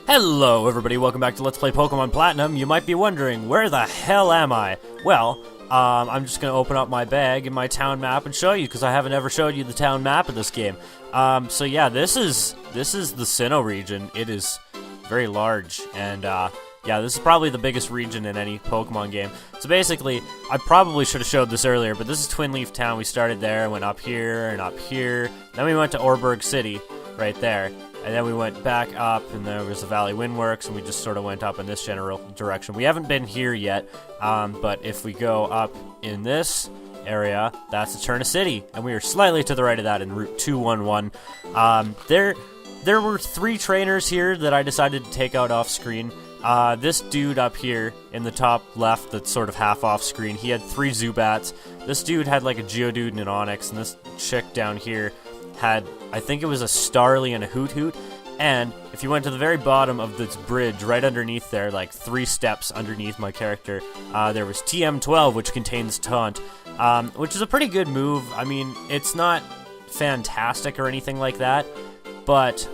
Hello everybody, welcome back to Let's Play Pokemon Platinum. You might be wondering, where the hell am I? Well, I'm just gonna open up my bag and my town map and show you, because I haven't ever showed you the town map of this game. So yeah, this is the Sinnoh region. It is very large, and yeah, this is probably the biggest region in any Pokemon game. So basically, I probably should have showed this earlier, but this is Twin Leaf Town. We started there, went up here, and up here. Then we went to Orberg City, right there. And then we went back up, and there was the Valley Windworks, and we just sort of went up in this general direction. We haven't been here yet, but if we go up in this area, that's Eterna City, and we are slightly to the right of that in Route 211. There were 3 trainers here that I decided to take out off screen. This dude up here in the top left that's sort of half off screen, he had 3 Zubats. This dude had like a Geodude and an Onix, and this chick down here had, I think it was a Starly and a Hoot Hoot. And if you went to the very bottom of this bridge, right underneath there, like 3 steps underneath my character, there was TM12, which contains Taunt, which is a pretty good move. I mean, it's not fantastic or anything like that, but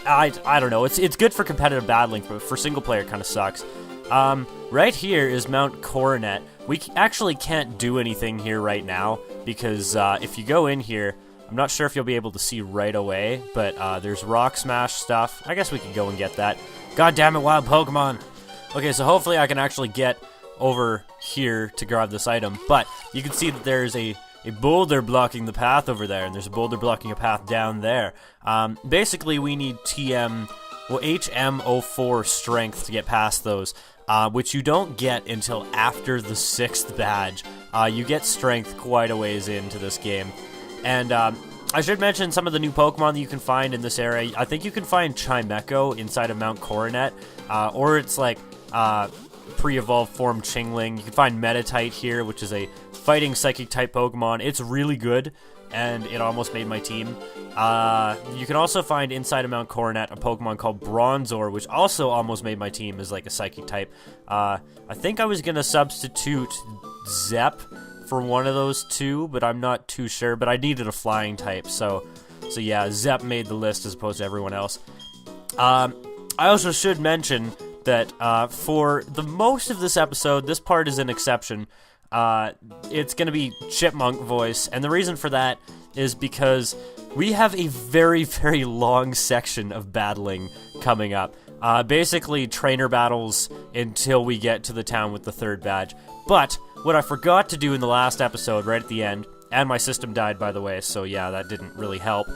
I don't know. It's good for competitive battling, but for single player, it kind of sucks. Right here is Mount Coronet. We actually can't do anything here right now, because if you go in here, I'm not sure if you'll be able to see right away, but there's Rock Smash stuff. I guess we can go and get that. God damn it, wild Pokemon! Okay, so hopefully I can actually get over here to grab this item, but you can see that there's a boulder blocking the path over there, and there's a boulder blocking a path down there. Basically, we need HM04 strength to get past those, which you don't get until after the 6th badge. You get strength quite a ways into this game. And I should mention some of the new Pokemon that you can find in this area. I think you can find Chimecho inside of Mount Coronet, or it's like pre-evolved form Chingling. You can find Metatite here, which is a fighting Psychic-type Pokemon. It's really good, and it almost made my team. You can also find inside of Mount Coronet a Pokemon called Bronzor, which also almost made my team as like a Psychic-type. I think I was going to substitute Zep for one of those 2, but I'm not too sure. But I needed a flying type, so yeah, Zep made the list as opposed to everyone else. I also should mention that for the most of this episode, this part is an exception. It's going to be Chipmunk voice, and the reason for that is because we have a very, very long section of battling coming up. Basically, trainer battles until we get to the town with the 3rd badge. But what I forgot to do in the last episode, right at the end, and my system died, by the way, so yeah, that didn't really help,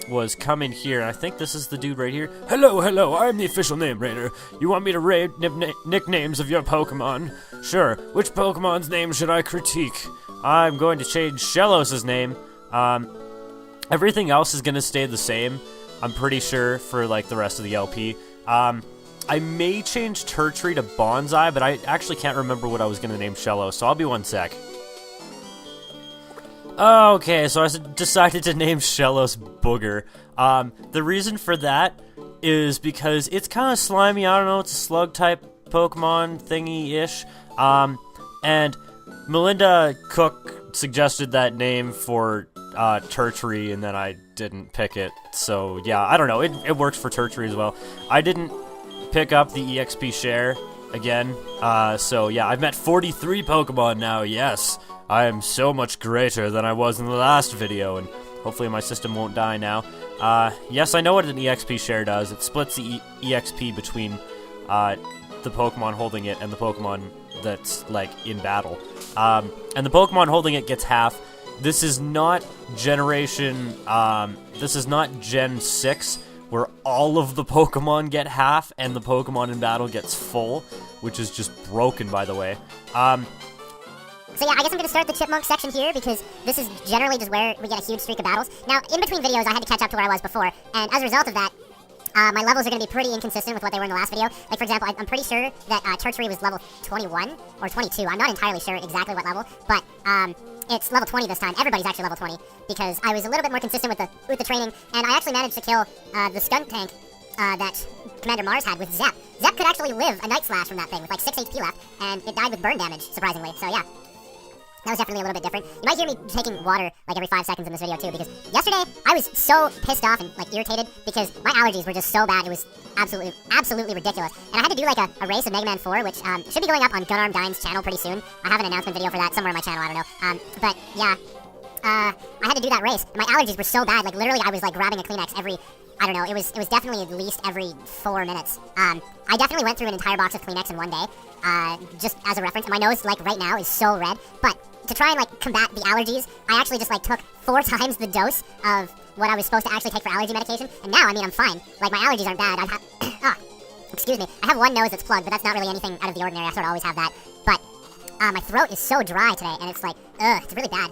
was come in here, and I think this is the dude right here. Hello, I'm the official name raider. You want me to raid nicknames of your Pokemon? Sure. Which Pokemon's name should I critique? I'm going to change Shellos' name. Everything else is going to stay the same, I'm pretty sure, for like the rest of the LP. I may change Tertry to Bonsai, but I actually can't remember what I was going to name Shello, so I'll be one sec. Okay, so I decided to name Shellos Booger. The reason for that is because it's kind of slimy. I don't know, it's a slug-type Pokemon thingy-ish. And Melinda Cook suggested that name for Tertry, and then I didn't pick it. So, yeah, I don't know. It works for Tertry as well. I didn't pick up the EXP share again, so yeah, I've met 43 Pokemon now. Yes, I am so much greater than I was in the last video, and hopefully my system won't die now. Yes, I know what an EXP share does. It splits the EXP between the Pokemon holding it and the Pokemon that's like in battle, and the Pokemon holding it gets half. This is not generation, this is not Gen 6, where all of the Pokemon get half and the Pokemon in battle gets full, which is just broken, by the way. So yeah, I guess I'm going to start the Chipmunk section here, because this is generally just where we get a huge streak of battles. Now, in between videos, I had to catch up to where I was before, and as a result of that, my levels are going to be pretty inconsistent with what they were in the last video. Like, for example, I'm pretty sure that Tertry was level 21 or 22. I'm not entirely sure exactly what level, but it's level 20 this time. Everybody's actually level 20, because I was a little bit more consistent with the training, and I actually managed to kill the skunk tank that Commander Mars had with Zep. Zep could actually live a Night Slash from that thing with like 6 HP left, and it died with burn damage, surprisingly, so yeah. That was definitely a little bit different. You might hear me taking water like every 5 seconds in this video too, because yesterday I was so pissed off and like irritated because my allergies were just so bad. It was absolutely ridiculous. And I had to do like a race of Mega Man 4, which should be going up on Gunarm Dine's channel pretty soon. I have an announcement video for that somewhere on my channel, I don't know. But yeah, I had to do that race, and my allergies were so bad. Like literally, I was like grabbing a Kleenex every, I don't know, it was definitely at least every 4 minutes. I definitely went through an entire box of Kleenex in one day, just as a reference. And my nose, like right now, is so red. But to try and like combat the allergies, I actually just like took 4 times the dose of what I was supposed to actually take for allergy medication. And now, I mean, I'm fine. Like my allergies aren't bad. Excuse me. I have one nose that's plugged, but that's not really anything out of the ordinary. I sort of always have that. But my throat is so dry today, and it's like, it's really bad.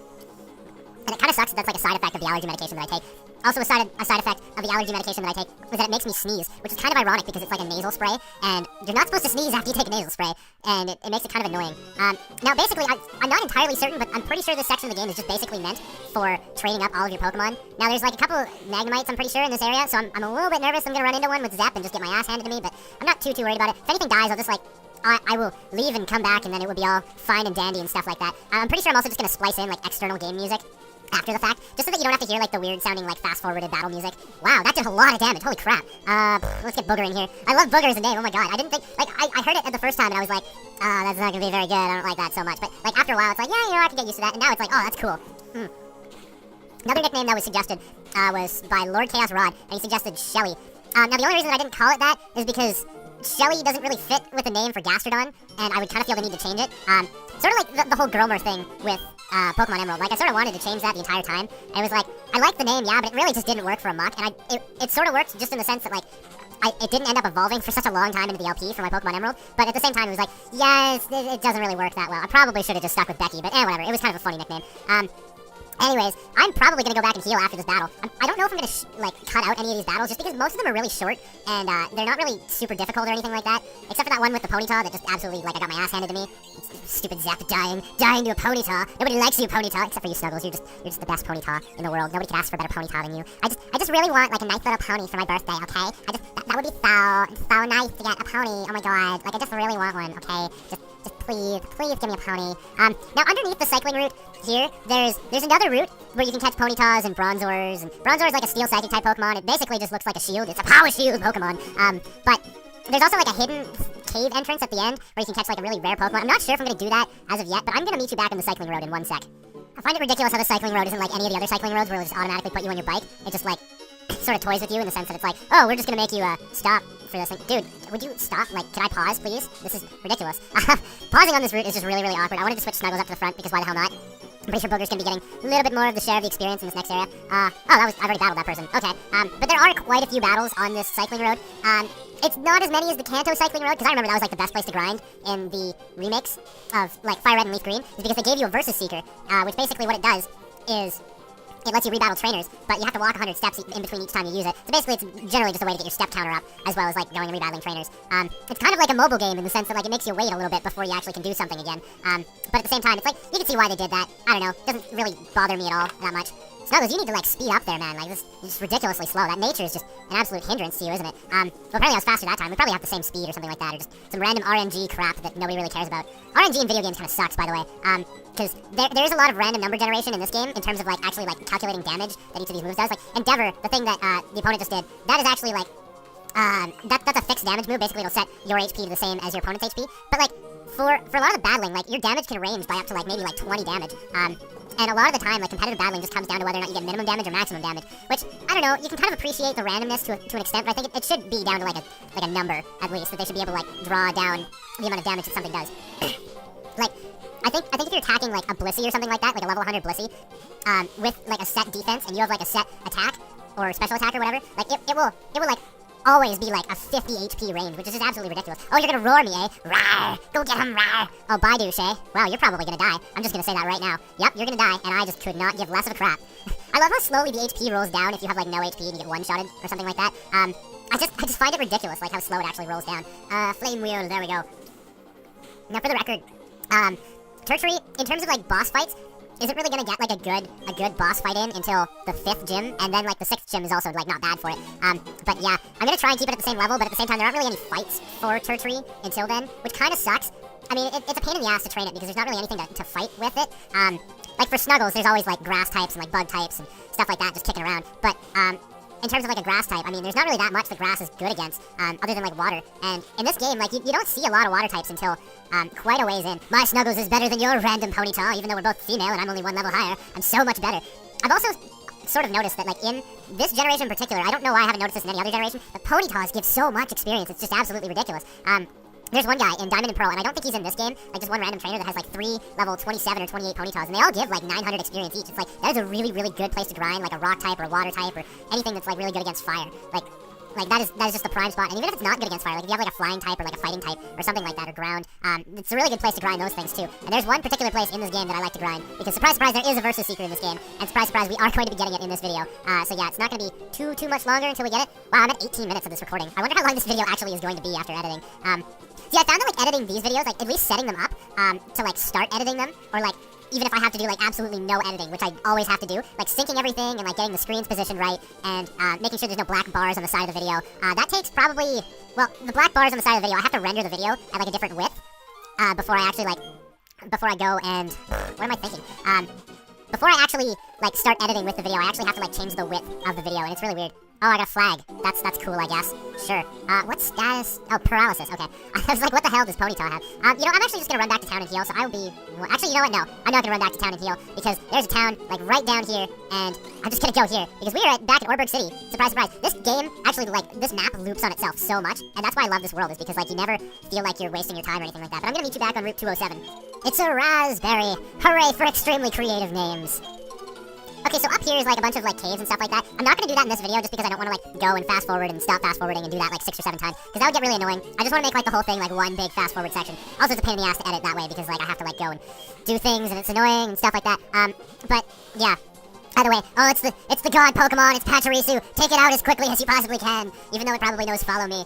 And it kind of sucks that that's like a side effect of the allergy medication that I take. Also, a side effect of the allergy medication that I take is that it makes me sneeze, which is kind of ironic because it's like a nasal spray, and you're not supposed to sneeze after you take a nasal spray, and it makes it kind of annoying. Now, basically, I'm not entirely certain, but I'm pretty sure this section of the game is just basically meant for training up all of your Pokemon. Now, there's like a couple Magnemites, I'm pretty sure, in this area, so I'm a little bit nervous I'm going to run into one with Zep and just get my ass handed to me, but I'm not too worried about it. If anything dies, I'll just like, I will leave and come back, and then it will be all fine and dandy and stuff like that. I'm pretty sure I'm also just going to splice in like external game music after the fact, just so that you don't have to hear like the weird sounding like fast forwarded battle music. Wow, that did a lot of damage. Holy crap. Let's get Booger in here. I love Booger as a name. Oh my god. I didn't think, like, I heard it at the first time and I was like, that's not gonna be very good. I don't like that so much. But like after a while, it's like, yeah, you know, I can get used to that. And now it's like, oh, that's cool. Another nickname that was suggested was by Lord Chaos Rod, and he suggested Shelly. Now the only reason that I didn't call it that is because Shelly doesn't really fit with the name for Gastrodon, and I would kind of feel the need to change it. Sort of like the whole Gromer thing with Pokemon Emerald. Like, I sort of wanted to change that the entire time, and it was like, I like the name, yeah, but it really just didn't work for a Muk, and it sort of worked just in the sense that, like, it didn't end up evolving for such a long time into the LP for my Pokemon Emerald, but at the same time, it was like, yeah, it doesn't really work that well. I probably should have just stuck with Becky, but whatever. It was kind of a funny nickname. Anyways, I'm probably going to go back and heal after this battle. I don't know if I'm going to, like, cut out any of these battles, just because most of them are really short, and they're not really super difficult or anything like that, except for that one with the Ponyta that just absolutely, like, I got my ass handed to me. Stupid Zap dying to a Ponyta. Nobody likes you, Ponyta, except for you, Snuggles. You're just the best Ponyta in the world. Nobody could ask for a better Ponyta than you. I just really want, like, a nice little pony for my birthday, okay? That would be so nice to get a pony. Oh my god. Like, I just really want one, okay? Just please give me a pony. Now underneath the cycling route here, there's another route where you can catch Ponytas and Bronzors, and Bronzor is like a Steel Psychic type Pokemon. It basically just looks like a shield. It's a power shield Pokemon. But there's also like a hidden cave entrance at the end where you can catch like a really rare Pokemon. I'm not sure if I'm gonna do that as of yet, but I'm gonna meet you back on the cycling road in 1 sec. I find it ridiculous how the cycling road isn't like any of the other cycling roads where it'll just automatically put you on your bike. It just like sort of toys with you in the sense that it's like, oh, we're just gonna make you stop for this thing. Dude, would you stop? Like, can I pause, please? This is ridiculous. Pausing on this route is just really awkward. I wanted to switch Snuggles up to the front because why the hell not? I'm pretty sure Booger's gonna be getting a little bit more of the share of the experience in this next area. I've already battled that person. Okay, but there are quite a few battles on this cycling road. It's not as many as the Kanto cycling road, because I remember that was like the best place to grind in the remakes of like Fire Red and Leaf Green, is because they gave you a Versus Seeker, which basically what it does is it lets you rebattle trainers, but you have to walk 100 steps in between each time you use it. So basically, it's generally just a way to get your step counter up, as well as like going and rebattling trainers. It's kind of like a mobile game in the sense that like it makes you wait a little bit before you actually can do something again. But at the same time, it's like you can see why they did that. I don't know, it doesn't really bother me at all that much. Snuggles, you need to like speed up there, man. Like this is just ridiculously slow. That nature is just an absolute hindrance to you, isn't it? Well, apparently I was faster that time. We probably have the same speed or something like that, or just some random RNG crap that nobody really cares about. RNG in video games kind of sucks, by the way. Because there is a lot of random number generation in this game in terms of like actually like calculating damage that each of these moves does. Like Endeavor, the thing that the opponent just did, that is actually like that's a fixed damage move. Basically, it'll set your HP to the same as your opponent's HP. But like for a lot of the battling, like your damage can range by up to like maybe like 20 damage. And a lot of the time, like, competitive battling just comes down to whether or not you get minimum damage or maximum damage, which, I don't know, you can kind of appreciate the randomness to an extent, but I think it should be down to, like a number, at least, that they should be able to, like, draw down the amount of damage that something does. Like, I think if you're attacking, like, a Blissey or something like that, like a level 100 Blissey, with, like, a set defense, and you have, like, a set attack, or special attack or whatever, like, it will, like, always be like a 50 HP range, which is just absolutely ridiculous. Oh, you're gonna roar me, eh? Rawr! Go get him, rawr! Oh, bye, douche, eh? Wow, you're probably gonna die. I'm just gonna say that right now. Yep, you're gonna die, and I just could not give less of a crap. I love how slowly the HP rolls down if you have like no HP and you get one-shotted or something like that. I just find it ridiculous, like how slow it actually rolls down. Flame Wheel, there we go. Now for the record, Tertiary, in terms of like boss fights, isn't really gonna get like a good boss fight in until the 5th gym, and then like the 6th gym is also like not bad for it. But yeah, I'm gonna try and keep it at the same level, but at the same time there aren't really any fights for Tertiary until then, which kind of sucks. I mean, it's a pain in the ass to train it because there's not really anything to fight with it. Like for Snuggles, there's always like grass types and like bug types and stuff like that just kicking around. But in terms of like a grass type, I mean, there's not really that much the grass is good against, other than like water. And in this game, like you don't see a lot of water types until quite a ways in. My Snuggles is better than your random ponyta, even though we're both female and I'm only one level higher. I'm so much better. I've also sort of noticed that like in this generation in particular, I don't know why I haven't noticed this in any other generation, but ponytas give so much experience. It's just absolutely ridiculous. There's one guy in Diamond and Pearl, and I don't think he's in this game, like just one random trainer that has like 3 level 27 or 28 ponytas, and they all give like 900 experience each. It's like, that is a really, really good place to grind, like a rock type or a water type or anything that's like really good against fire. Like that is just the prime spot, and even if it's not good against fire, like if you have like a flying type or like a fighting type or something like that, or ground, it's a really good place to grind those things too. And there's one particular place in this game that I like to grind, because surprise, surprise, there is a versus secret in this game, and surprise, surprise, we are going to be getting it in this video. So yeah, it's not going to be too much longer until we get it. Wow, I'm at 18 minutes of this recording. I wonder how long this video actually is going to be after editing. See, I found that like editing these videos, like at least setting them up to like start editing them, or like even if I have to do like absolutely no editing, which I always have to do, like syncing everything and like getting the screens positioned right, and making sure there's no black bars on the side of the video. That takes probably, well, the black bars on the side of the video, I have to render the video at like a different width before I actually before I go and, what am I thinking? Before I actually like start editing with the video, I actually have to like change the width of the video, and it's really weird. Oh, I got a flag. That's cool, I guess. Sure. What status? Oh, paralysis. Okay. I was like, what the hell does Ponyta have? You know, I'm actually just gonna run back to town and heal, so I will be... Well, actually, you know what? No. I'm not gonna run back to town and heal, because there's a town, like, right down here, and I'm just gonna go here, because we are back in Orberg City. Surprise, surprise. This game, actually, like, this map loops on itself so much, and that's why I love this world, is because, like, you never feel like you're wasting your time or anything like that. But I'm gonna meet you back on Route 207. It's a raspberry. Hooray for extremely creative names. Okay, so up here is like a bunch of like caves and stuff like that. I'm not going to do that in this video just because I don't want to like go and fast forward and stop fast forwarding and do that like 6 or 7 times, because that would get really annoying. I just want to make like the whole thing like one big fast forward section. Also, it's a pain in the ass to edit that way because like I have to like go and do things and it's annoying and stuff like that. But yeah. Either way, oh, it's the god Pokemon, it's Pachirisu. Take it out as quickly as you possibly can, even though it probably knows follow me.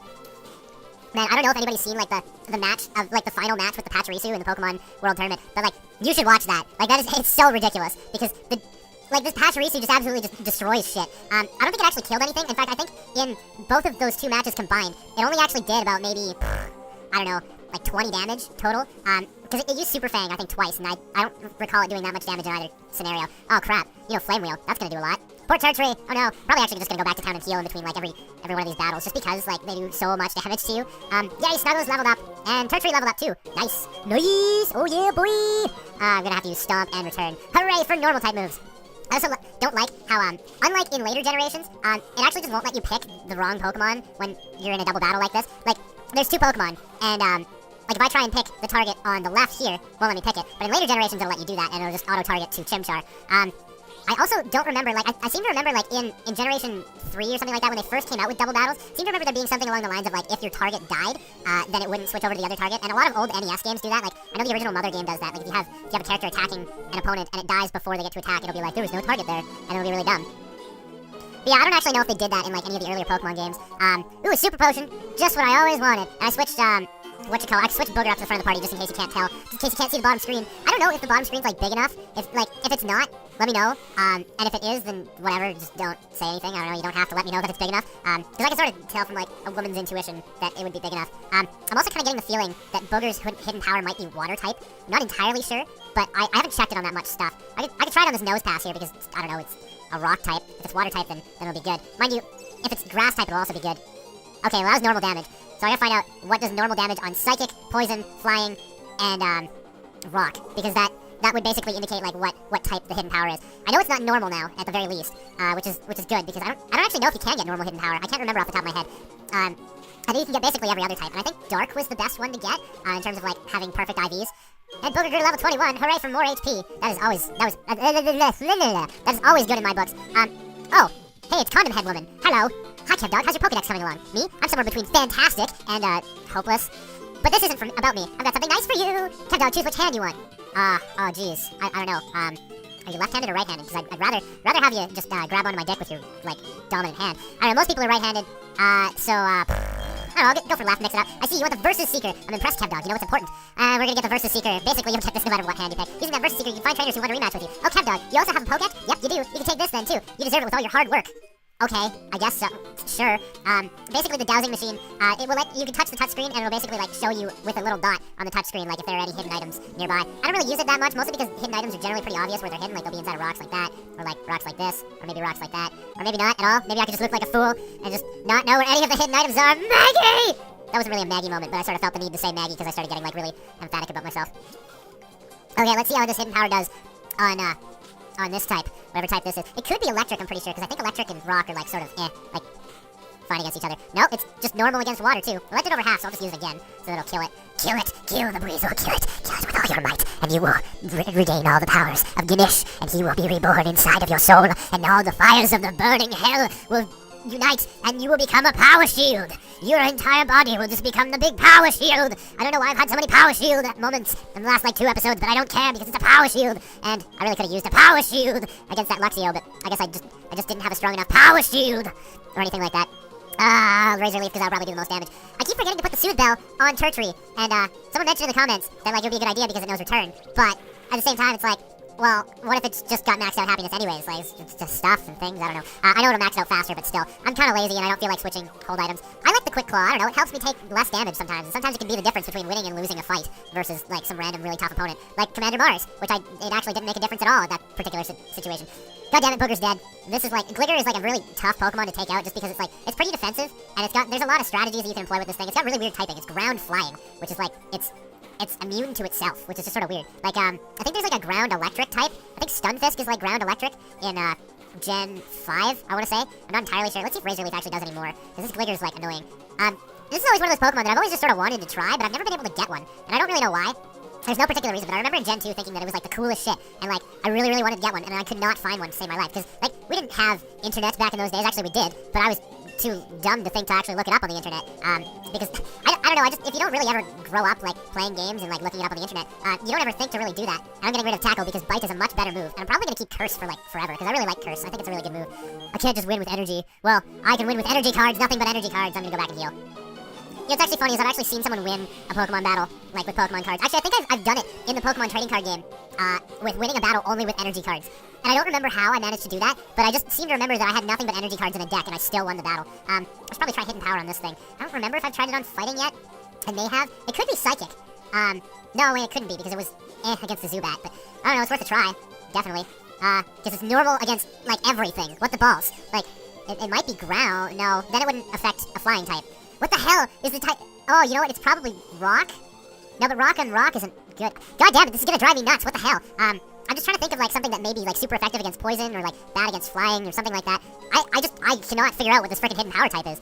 Man, I don't know if anybody's seen like the match of like the final match with the Pachirisu in the Pokemon World Tournament, but like you should watch that. Like that is, it's so ridiculous because like, this Pachirisu just absolutely just destroys shit. I don't think it actually killed anything. In fact, I think in both of those 2 matches combined, it only actually did about maybe, I don't know, like 20 damage total. Because it used Super Fang, I think, twice, and I don't recall it doing that much damage in either scenario. Oh, crap. You know, Flame Wheel. That's gonna do a lot. Poor Turtree. Oh, no. Probably actually just gonna go back to town and heal in between, like, every one of these battles, just because, like, they do so much damage to you. Yay, Snuggles leveled up, and Turtree leveled up, too. Nice. Nice! Oh, yeah, boy! I'm gonna have to use Stomp and Return. Hooray for normal-type moves. I also don't like how, unlike in later generations, it actually just won't let you pick the wrong Pokemon when you're in a double battle like this. Like, there's 2 Pokemon, and, like, if I try and pick the target on the left here, won't let me pick it. But in later generations, it'll let you do that, and it'll just auto-target to Chimchar. I also don't remember, like, I seem to remember, like, in Generation 3 or something like that, when they first came out with double battles, I seem to remember there being something along the lines of, like, if your target died, then it wouldn't switch over to the other target. And a lot of old NES games do that. Like, I know the original Mother game does that. Like, if you have a character attacking an opponent and it dies before they get to attack, it'll be like, there was no target there, and it'll be really dumb. But yeah, I don't actually know if they did that in, like, any of the earlier Pokemon games. Ooh, a Super Potion, just what I always wanted. And I switched, I switched Booger up to the front of the party just in case you can't tell. Just in case you can't see the bottom screen. I don't know if the bottom screen's, like, big enough. If it's not, let me know. And if it is, then whatever, just don't say anything. I don't know, you don't have to let me know that it's big enough. Because I can sort of tell from, like, a woman's intuition that it would be big enough. I'm also kind of getting the feeling that Booger's hidden power might be water type. I'm not entirely sure, but I haven't checked it on that much stuff. I could try it on this nose pass here because, I don't know, it's a rock type. If it's water type, then it'll be good. Mind you, if it's grass type, it'll also be good. Okay, well, that was normal damage. So I gotta find out what does normal damage on Psychic, Poison, Flying, and, Rock. Because that would basically indicate, like, what type the hidden power is. I know it's not normal now, at the very least, which is good, because I don't actually know if you can get normal hidden power. I can't remember off the top of my head. I think you can get basically every other type, and I think Dark was the best one to get, in terms of, like, having perfect IVs. And Booger grew to level 21, hooray for more HP. That is always good in my books. Oh, hey, it's Condom Head Woman. Hello. Hi, Kev Dog. How's your Pokedex coming along? Me? I'm somewhere between fantastic and, hopeless. But this isn't about me. I've got something nice for you. Kev Dog, choose which hand you want. Oh, jeez. I don't know. Are you left-handed or right-handed? Because I'd rather have you just, grab onto my dick with your, like, dominant hand. I don't know, most people are right-handed. I don't know, I'll go for left, mix it up. I see you want the Versus Seeker. I'm impressed, Kev Dog. You know what's important. We're gonna get the Versus Seeker. Basically, you'll get this no matter what hand you pick. Using that Versus Seeker, you can find trainers who want to rematch with you. Oh, Kev Dog, you also have a Pokedex? Yep, you do. You can take this then, too. You deserve it with all your hard work. Okay, I guess so. Sure. Basically the dowsing machine, it will you can touch the touchscreen and it'll basically like show you with a little dot on the touchscreen like if there are any hidden items nearby. I don't really use it that much, mostly because hidden items are generally pretty obvious where they're hidden, like they'll be inside of rocks like that, or like rocks like this, or maybe rocks like that, or maybe not at all. Maybe I could just look like a fool and just not know where any of the hidden items are. Maggie! That wasn't really a Maggie moment, but I sort of felt the need to say Maggie because I started getting like really emphatic about myself. Okay, let's see how this hidden power does on this type, whatever type this is. It could be electric, I'm pretty sure, because I think electric and rock are like sort of like fine against each other. No, it's just normal against water too. I left it over half, so I'll just use it again, so that'll kill it. Kill it! Kill the weasel! Kill it! Kill it with all your might, and you will regain all the powers of Ganesh, and he will be reborn inside of your soul, and all the fires of the burning hell will unite, and you will become a power shield. Your entire body will just become the big power shield. I don't know why I've had so many power shield moments in the last like 2 episodes, but I don't care because it's a power shield, and I really could have used a power shield against that Luxio, but I guess I just didn't have a strong enough power shield or anything like that. Razor Leaf, because that'll probably do the most damage. I keep forgetting to put the Soothe Bell on Tertiary, and someone mentioned in the comments that like it would be a good idea because it knows return, but at the same time it's like, well, what if it's just got maxed out happiness anyways? Like, it's just stuff and things, I don't know. I know it'll max it out faster, but still. I'm kind of lazy and I don't feel like switching hold items. I like the Quick Claw, I don't know, it helps me take less damage sometimes. And sometimes it can be the difference between winning and losing a fight versus, like, some random really tough opponent. Like Commander Mars, which it actually didn't make a difference at all in that particular situation. God damn it, Booger's dead. This is like, Gligar is like a really tough Pokemon to take out just because it's like, it's pretty defensive, and there's a lot of strategies that you can employ with this thing. It's got really weird typing. It's ground flying, which is like, it's immune to itself, which is just sort of weird. Like, I think there's like a ground electric type. I think Stunfisk is like ground electric in, Gen 5, I want to say. I'm not entirely sure. Let's see if Razor Leaf actually does anymore, because this Gligar's like annoying. This is always one of those Pokemon that I've always just sort of wanted to try, but I've never been able to get one, and I don't really know why. There's no particular reason, but I remember in Gen 2 thinking that it was like the coolest shit, and like, I really, really wanted to get one, and I could not find one to save my life, because like, we didn't have internet back in those days. Actually, we did, but I was too dumb to think to actually look it up on the internet, because, I don't know, if you don't really ever grow up, like, playing games and, like, looking it up on the internet, you don't ever think to really do that. And I'm getting rid of Tackle because Bite is a much better move, and I'm probably gonna keep Curse for, like, forever, because I really like Curse. I think it's a really good move. I can't just win with energy. Well, I can win with energy cards, nothing but energy cards. I'm gonna go back and heal. You know, what's actually funny is I've actually seen someone win a Pokemon battle, like, with Pokemon cards. Actually, I think I've done it in the Pokemon trading card game, with winning a battle only with energy cards. And I don't remember how I managed to do that, but I just seem to remember that I had nothing but energy cards in a deck, and I still won the battle. I should probably try Hidden Power on this thing. I don't remember if I've tried it on Fighting yet. I may have. It could be Psychic. No, wait, it couldn't be, because it was, against the Zubat, but I don't know, it's worth a try. Definitely. Because it's normal against, like, everything. What the balls? Like, it might be ground. No, then it wouldn't affect a flying type. What the hell is the type? Oh, you know what? It's probably rock? No, but rock on rock isn't good. God damn it, this is gonna drive me nuts. What the hell? I'm just trying to think of, like, something that may be, like, super effective against poison or, like, bad against flying or something like that. I cannot figure out what this freaking hidden power type is.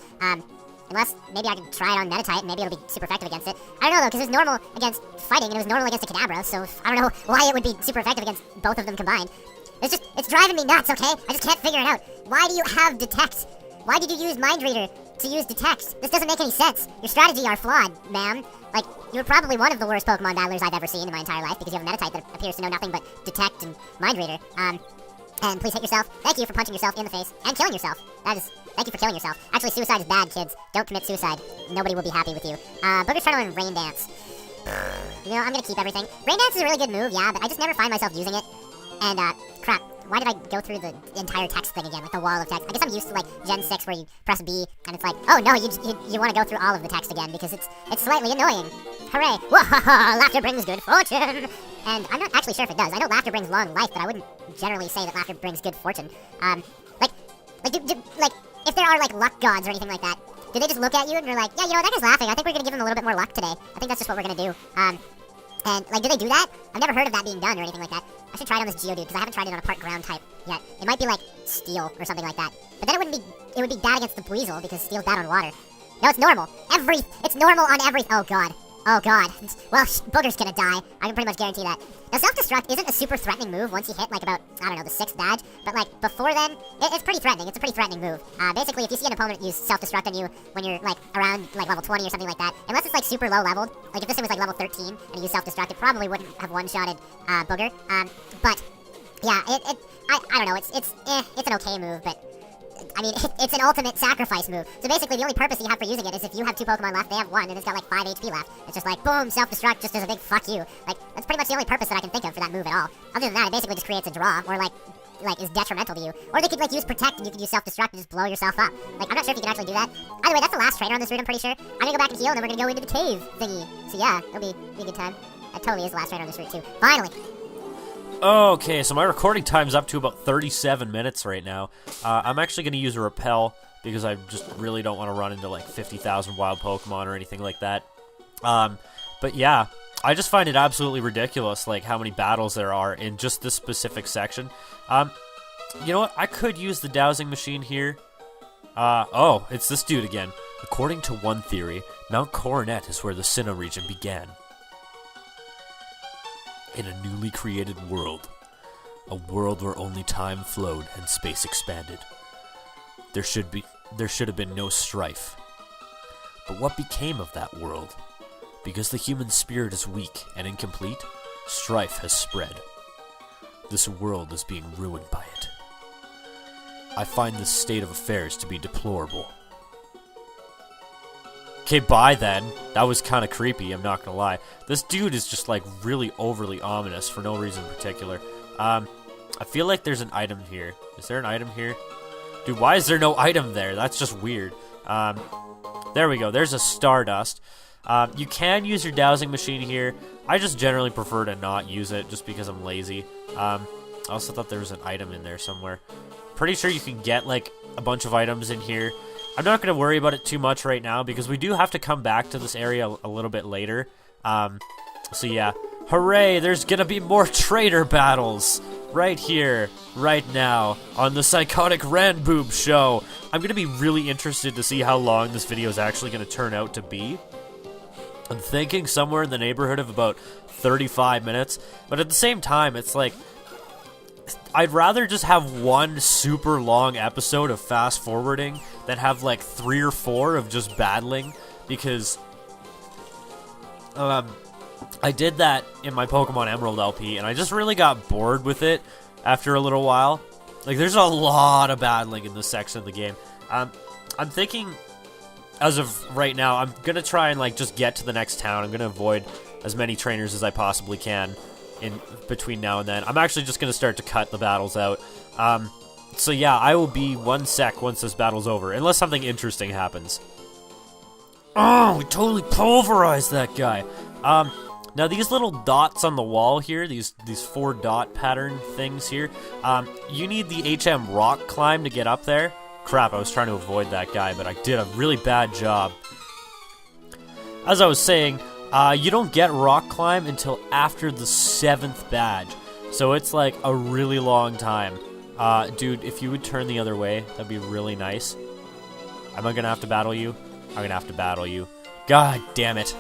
Unless maybe I can try it on Meditite and maybe it'll be super effective against it. I don't know, though, because it was normal against fighting and it was normal against a Kadabra, so I don't know why it would be super effective against both of them combined. It's driving me nuts, okay? I just can't figure it out. Why do you have Detect? Why did you use Mind Reader to use Detect? This doesn't make any sense. Your strategy are flawed, ma'am. Like, you're probably one of the worst Pokemon battlers I've ever seen in my entire life because you have a Meditite that appears to know nothing but Detect and Mind Reader. And please hit yourself. Thank you for punching yourself in the face and killing yourself. Thank you for killing yourself. Actually, suicide is bad, kids. Don't commit suicide. Nobody will be happy with you. Booger's trying to learn Rain Dance. You know, I'm gonna keep everything. Rain Dance is a really good move, yeah, but I just never find myself using it. And, crap. Why did I go through the entire text thing again, like the wall of text? I guess I'm used to, like, Gen 6 where you press B, and it's like, oh no, you want to go through all of the text again, because it's slightly annoying. Hooray! Whoa, laughter brings good fortune! And I'm not actually sure if it does. I know laughter brings long life, but I wouldn't generally say that laughter brings good fortune. Like, if there are, like, luck gods or anything like that, do they just look at you and they're like, yeah, you know, that guy's laughing, I think we're gonna give him a little bit more luck today. I think that's just what we're gonna do. And, like, do they do that? I've never heard of that being done or anything like that. I should try it on this Geodude, because I haven't tried it on a part ground type yet. It might be, like, Steel or something like that. But then it would be bad against the Buizel, because Steel's bad on water. No, it's normal. It's normal on every, oh god. Oh god. Well, Booger's gonna die. I can pretty much guarantee that. Now, Self-Destruct isn't a super threatening move once you hit, like, about, I don't know, the 6th badge. But, like, before then, it's pretty threatening. It's a pretty threatening move. Basically, if you see an opponent use Self-Destruct on you when you're, like, around, like, level 20 or something like that, unless it's, like, super low leveled, like, if this thing was, like, level 13 and you use Self-Destruct, it probably wouldn't have one-shotted, Booger. But, yeah, I don't know, it's an okay move, but I mean, it's an ultimate sacrifice move. So basically, the only purpose you have for using it is if you have 2 Pokemon left, they have 1, and it's got like 5 HP left. It's just like, boom, self-destruct, just as a big fuck you. Like, that's pretty much the only purpose that I can think of for that move at all. Other than that, it basically just creates a draw, or like, like, is detrimental to you. Or they could, like, use Protect, and you could use Self-Destruct and just blow yourself up. Like, I'm not sure if you can actually do that. Either way, that's the last trainer on this route, I'm pretty sure. I'm gonna go back and heal, and then we're gonna go into the cave thingy. So yeah, it'll be a good time. That totally is the last trainer on this route, too. Finally! Okay, so my recording time's up to about 37 minutes right now. I'm actually gonna use a Repel, because I just really don't want to run into, like, 50,000 wild Pokemon or anything like that. But yeah, I just find it absolutely ridiculous, like, how many battles there are in just this specific section. You know what? I could use the dowsing machine here. Oh, it's this dude again. According to one theory, Mount Coronet is where the Sinnoh region began. In a newly created world. A world where only time flowed and space expanded. There should have been no strife. But what became of that world? Because the human spirit is weak and incomplete, strife has spread. This world is being ruined by it. I find this state of affairs to be deplorable. Okay, bye then. That was kind of creepy, I'm not gonna lie. This dude is just, like, really overly ominous for no reason in particular. I feel like there's an item here. Is there an item here? Dude, why is there no item there? That's just weird. There we go. There's a Stardust. You can use your dowsing machine here. I just generally prefer to not use it just because I'm lazy. I also thought there was an item in there somewhere. Pretty sure you can get, like, a bunch of items in here. I'm not going to worry about it too much right now because we do have to come back to this area a little bit later. So yeah. Hooray! There's going to be more trainer battles right here, right now, on the Psychotic Ranboob Show. I'm going to be really interested to see how long this video is actually going to turn out to be. I'm thinking somewhere in the neighborhood of about 35 minutes, but at the same time, it's like, I'd rather just have one super long episode of fast forwarding than have like 3 or 4 of just battling, because I did that in my Pokemon Emerald LP, and I just really got bored with it after a little while. Like, there's a lot of battling in this section of the game. I'm thinking, as of right now, I'm gonna try and, like, just get to the next town. I'm gonna avoid as many trainers as I possibly can in between now and then. I'm actually just gonna start to cut the battles out. So yeah, I will be 1 sec once this battle's over, unless something interesting happens. Oh, we totally pulverized that guy. Now these little dots on the wall here, these 4 dot pattern things here, you need the HM rock climb to get up there. Crap, I was trying to avoid that guy, but I did a really bad job. As I was saying, you don't get rock climb until after the 7th badge, so it's like a really long time. Dude, if you would turn the other way, that'd be really nice. Am I gonna have to battle you? I'm gonna have to battle you. God damn it.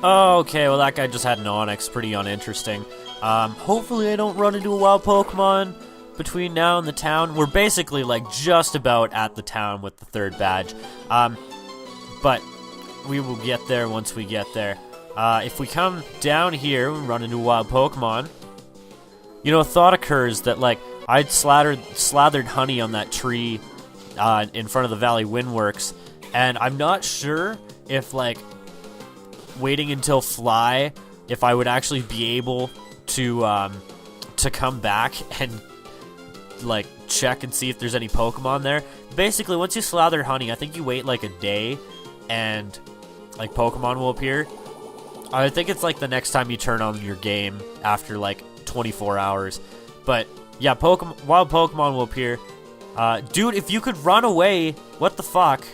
Okay, well that guy just had an Onyx, pretty uninteresting. Hopefully I don't run into a wild Pokemon between now and the town. We're basically like just about at the town with the 3rd badge. But we will get there once we get there. If we come down here and run into a wild Pokemon, you know, a thought occurs that, like, I'd slathered honey on that tree in front of the Valley Windworks, and I'm not sure if, like, waiting until Fly, if I would actually be able to come back and, like, check and see if there's any Pokemon there. Basically, once you slather honey, I think you wait, like, a day, and, like, Pokemon will appear. I think it's, like, the next time you turn on your game after, like, 24 hours. But, yeah, wild Pokemon will appear. Dude, if you could run away, what the fuck?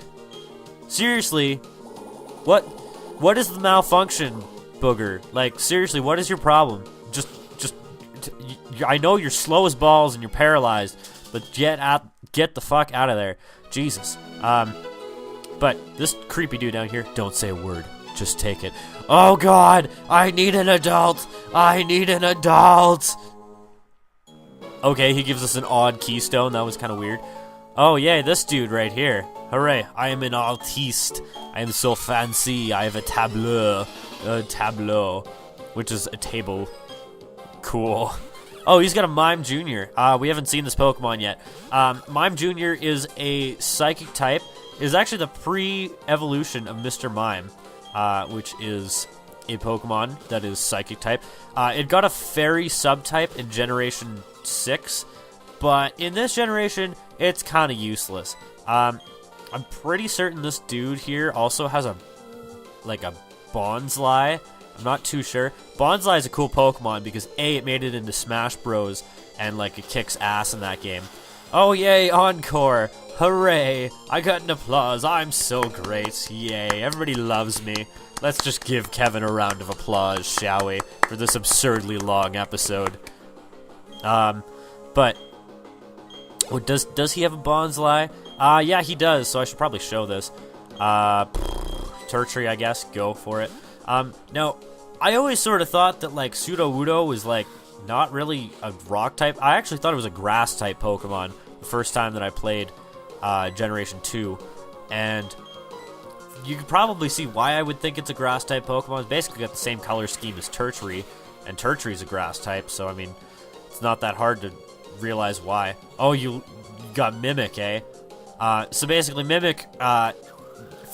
Seriously, what is the malfunction, Booger? Like, seriously, what is your problem? I know you're slow as balls and you're paralyzed, but get the fuck out of there. Jesus. But this creepy dude down here, don't say a word. Just take it. Oh god, I need an adult. I need an adult. Okay, he gives us an odd keystone. That was kind of weird. Oh yeah, this dude right here. Hooray, I am an artiste. I am so fancy. I have a tableau, which is a table. Cool. Oh, he's got a Mime Jr. We haven't seen this Pokemon yet. Mime Jr. is a psychic type. Is actually the pre-evolution of Mr. Mime, which is a Pokemon that is Psychic type. It got a Fairy subtype in Generation 6, but in this generation, it's kind of useless. I'm pretty certain this dude here also has a Bonsly. I'm not too sure. Bonsly is a cool Pokemon because A, it made it into Smash Bros. And like it kicks ass in that game. Oh yay, encore! Hooray! I got an applause. I'm so great. Yay, everybody loves me. Let's just give Kevin a round of applause, shall we, for this absurdly long episode. But does he have a Bonsly? Yeah, he does. So I should probably show this. Tertiary, I guess. Go for it. Now, I always sort of thought that like Sudowoodo was like not really a rock type. I actually thought it was a grass type Pokemon the first time that I played Generation 2, and you can probably see why I would think it's a grass type Pokemon. It's basically got the same color scheme as Tertiary, and Tertiary is a grass type, so I mean, it's not that hard to realize why. Oh, you got Mimic, eh? So basically, Mimic,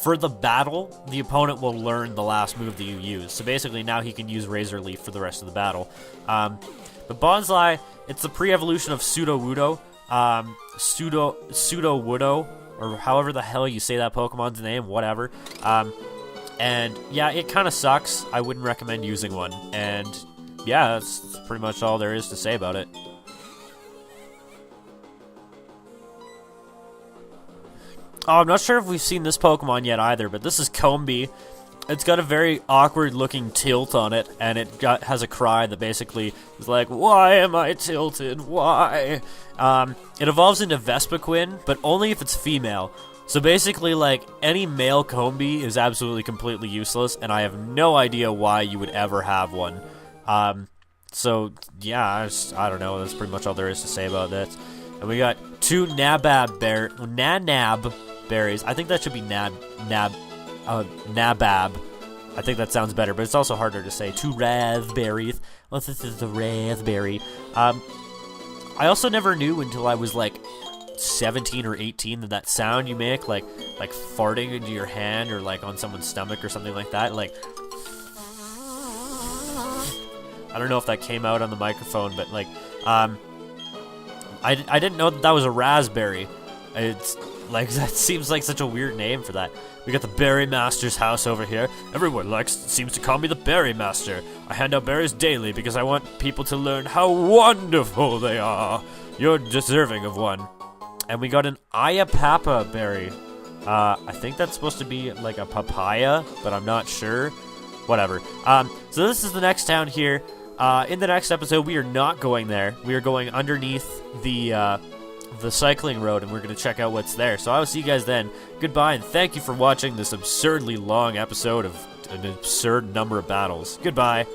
for the battle, the opponent will learn the last move that you use. So basically, now he can use Razor Leaf for the rest of the battle. But Bonsly, it's the pre-evolution of Sudowoodo. Sudowoodo, or however the hell you say that Pokemon's name, whatever. And yeah, it kind of sucks. I wouldn't recommend using one. And yeah, that's pretty much all there is to say about it. Oh, I'm not sure if we've seen this Pokemon yet either, but this is Combee. It's got a very awkward looking tilt on it, and it has a cry that basically is like, why am I tilted? Why? It evolves into Vespiquen, but only if it's female. So basically, like, any male Combee is absolutely completely useless, and I have no idea why you would ever have one. So, yeah, I don't know. That's pretty much all there is to say about this. And we got two Nanab berries. I think that should be Nabab. I think that sounds better, but it's also harder to say. Two raspberries. Well, this is the raspberry. I also never knew until I was like 17 or 18 that sound you make, like farting into your hand or like on someone's stomach or something like that, like. I don't know if that came out on the microphone, but like, I didn't know that was a raspberry. It's like, that seems like such a weird name for that. We got the Berry Master's house over here. Everyone seems to call me the Berry Master. I hand out berries daily because I want people to learn how wonderful they are. You're deserving of one. And we got an Ayapapa berry. I think that's supposed to be like a papaya, but I'm not sure. Whatever. So this is the next town here. In the next episode, we are not going there. We are going underneath the cycling road, and we're going to check out what's there. So I will see you guys then. Goodbye, and thank you for watching this absurdly long episode of an absurd number of battles. Goodbye.